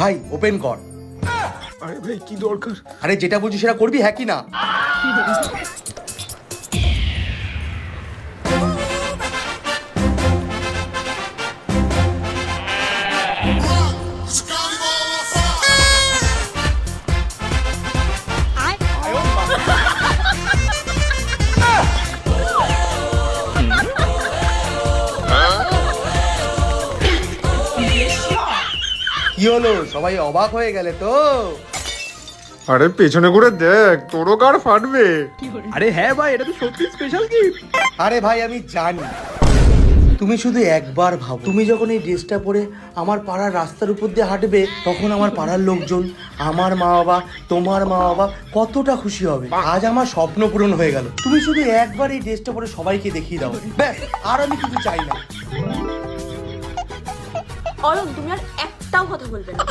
ভাই ওপেন কর। আরে ভাই কি দরকার? আরে যেটা বলছি সেটা করবি, হ্যাঁ কি না? কি হলো, সবাই অবাক হয়ে গেলে তো? আরে পেছনে ঘুরে দেখ, তোরও কার ফাটবে। আরে হ্যাঁ ভাই, এটা তো সত্যি স্পেশাল গিফট। আরে ভাই আমি জানি, তুমি শুধু একবার ভাবো, তুমি যখন এই ড্রেসটা পরে আমার পাড়ার রাস্তার উপর দিয়ে হাঁটবে, তখন আমার পাড়ার লোকজন, আমার মা বাবা, তোমার মা বাবা কতটা খুশি হবে। আজ আমার স্বপ্ন পূরণ হয়ে গেল। তুমি শুধু একবার এই ড্রেসটা পরে সবাইকে দেখিয়ে দাও, ব্যাস, আর আমি কিছু চাই না। অয়ন, তুমি আর একটাও কথা বলবে না।